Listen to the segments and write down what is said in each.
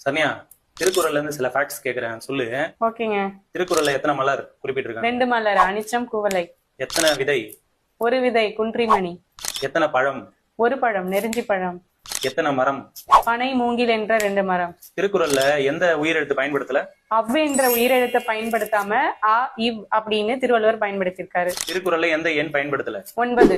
சனியா, திருக்குறள்ல இருந்து சில ஃபேக்ட்ஸ் கேக்குறேன், சொல்லு. ஓகேங்க. திருக்குறள்ல எத்தனை மலர் குறிப்பிட்டிருக்காங்க? 2 மலர், அனிச்சம், குவளை. எத்தனை விதை? 1 விதை, குன்றிமணி. எத்தனை பழம்? 1 பழம், நெருஞ்சி பழம். எத்தனை மரம்? பனை, மூங்கில் என்ற 2 மரம். திருக்குறள்ல எந்த உயிரெழுத்து பயன்படுத்தல? அவ் என்ற உயிரெழுத்தை பயன்படுத்தாம அ, இவ் அப்படின்னு திருவள்ளுவர் பயன்படுத்தியிருக்காரு. திருக்குறள்ல எந்த எண் பயன்படுத்தல? 9.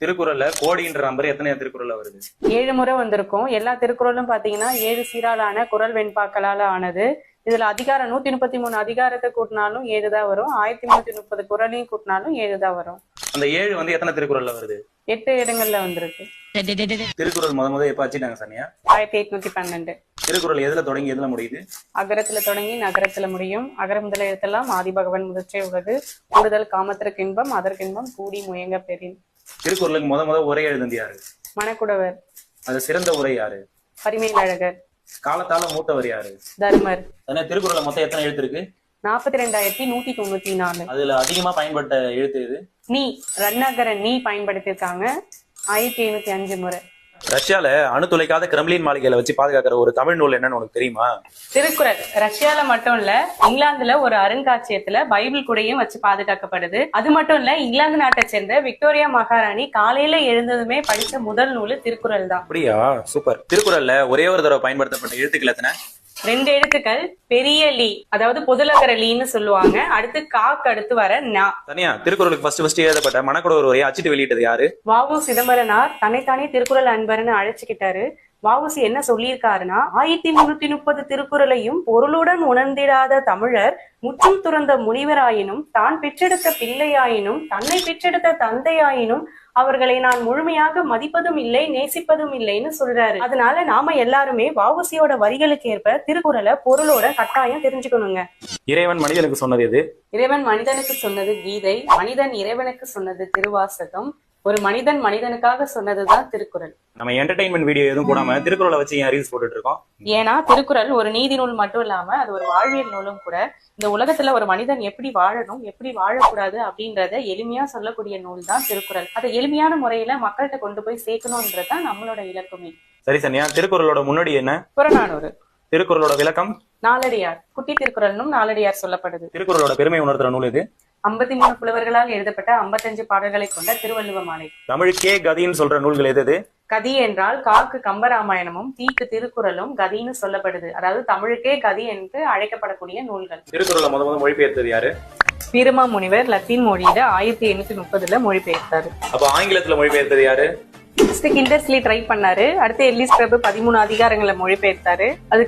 திருக்குறள்ல கோடின்ற நம்பர் எத்தனை திருக்குறள்ல வருது? 7 முறை வந்திருக்கும். எல்லா திருக்குறளும் பாத்தீங்கன்னா 7 சீராலான குறள் வெண்பாக்களால ஆனது. இதுல அதிகாரம் 133 அதிகாரத்தை கூட்டினாலும் 7 தான் வரும். 1330 குறளையும் கூட்டினாலும் 7 தான் வரும். அந்த 7 வந்து எத்தனை திருக்குறள்ல வருது? 8 இடங்கள்ல வந்திருக்கு. திருக்குறள் முத எப்ப வச்சுட்டாங்க சனியா? 1812. திருக்குறள் எதுல தொடங்கி எதுல முடியுது? அகரத்துல தொடங்கி நகரத்துல முடியும். அகர முதல எழுத்தெல்லாம் ஆதிபகவன் முதற்றே உலகு. கூடுதல் காமத்திற்கு இன்பம் அதற்கின்பம் கூடி முயங்க பெறின். திருக்குறளுக்கு முத உரை எழுதுந்து யாரு? மணக்குடவர். அது சிறந்த உரை யாரு? பரிமேலழகர். காலத்தால மூத்தவர் யாரு? தர்மர். திருக்குறள்ல மொத்தம் எத்தனை எழுத்து இருக்கு? 42,194. அதுல அதிகமா பயன்பட்ட எழுத்து எது? நீ ரன்னகர நீ பயன்படுத்தியிருக்காங்க 1705 முறை. ரஷ்யால அணுத்துளைக்காத கிரெம்லின் மாளிகையில வச்சு பாதுகாக்கிற ஒரு தமிழ் நூல் என்னன்னு உனக்கு தெரியுமா? திருக்குறள். ரஷ்யால மட்டும் இல்ல, இங்கிலாந்துல ஒரு அருங்காட்சியகத்துல பைபிள் கூடையும் வச்சு பாதுகாக்கப்படுது. அது மட்டும் இல்ல, இங்கிலாந்து நாட்டை சேர்ந்த விக்டோரியா மகாராணி காலையில எழுந்ததுமே படிச்ச முதல் நூல் திருக்குறள் தான். அப்படியா, சூப்பர். திருக்குறள்ல ஒரே ஒரு தடவை பயன்படுத்தப்பட்ட எழுத்துக்கள் எத்தனை? 2 எழுத்துக்கள். பெரிய லீ, அதாவது பொதுலகர லீன்னு சொல்லுவாங்க. அடுத்து காக்கு, அடுத்து வர நா. தனியா திருக்குறளுக்கு ஃபர்ஸ்ட் எழுதப்பட்ட மணக்குடவர் உரையை அச்சிட்டு வெளியிட்டது யாரு? வ.உ. சிதம்பரனார் தன்னைத்தானே திருக்குறள் அன்பர்னு அழைச்சுக்கிட்டாரு. வ.உ.சி. என்ன சொல்லியிருக்காருன்னா, 1330 திருக்குறளையும் பொருளுடன் உணர்ந்திடாத தமிழர் முற்றும் துறந்த முனிவராயினும் தான் பெற்றெடுத்த பிள்ளையாயினும் தன்னை பெற்றெடுத்த தந்தையாயினும் அவர்களை நான் முழுமையாக மதிப்பதும் இல்லை நேசிப்பதும் இல்லைன்னு சொல்றாரு. அதனால நாம எல்லாருமே வ.உ.சி.யோட வரிகளுக்கு ஏற்ப திருக்குறளை பொருளோட கட்டாயம் தெரிஞ்சுக்கணுங்க. இறைவன் மனிதனுக்கு சொன்னது எது? இறைவன் மனிதனுக்கு சொன்னது கீதை. மனிதன் இறைவனுக்கு சொன்னது திருவாசகம். ஒரு மனிதன் மனிதனுக்காக சொன்னதுதான் திருக்குறள். நம்ம என்டர்டைன்மெண்ட் வீடியோ எதுவும் போடாம திருக்குறளை வச்சு ஏன் ரீல்ஸ் போட்டுட்டு இருக்கோம்? ஏன்னா திருக்குறள் ஒரு நீதி நூல் மட்டும் இல்லாம அது ஒரு வாழ்வியல் நூலும் கூட. இந்த உலகத்துல ஒரு மனிதன் எப்படி வாழணும் எப்படி வாழக்கூடாது அப்படின்றத எளிமையா சொல்லக்கூடிய நூல் தான் திருக்குறள். அதை எளிமையான முறையில மக்கள்கிட்ட கொண்டு போய் சேர்க்கணும்ன்றதுதான் நம்மளோட இலக்குமே. சரி சனியா, திருக்குறளோட முன்னாடி என்ன? புறநானூறு. திருக்குறளோட விளக்கம்? நாலடியார். குட்டி திருக்குறள்னும் நாலடியார் சொல்லப்படுது. திருக்குறளோட பெருமை உணர்த்துற நூல் எது? 53 புலவர்களால் எழுதப்பட்ட 55 பாடல்களை கொண்ட திருவள்ளுவ மாலை. தமிழுக்கே கதின்னு சொல்ற நூல்கள் எது? கதி என்றால் காக்கு கம்பராமாயணமும் தீக்கு திருக்குறளும் கதின்னு சொல்லப்படுது. அதாவது தமிழுக்கே கதி என்று அழைக்கப்படக்கூடிய நூல்கள். திருக்குறளை முத மொழிபெயர்த்தது யாரு? வீரமா முனிவர் லத்தீன் மொழியில 1830 மொழிபெயர்த்தாரு. அப்ப ஆங்கிலத்துல மொழிபெயர்த்தது யாரு? கிண்டர்ஸ்லி ட்ரை பண்ணாரு. அடுத்து எல்லிஸ் பிரபு 13 அதிகாரங்களை மொழிபெயர்த்தாரு. அது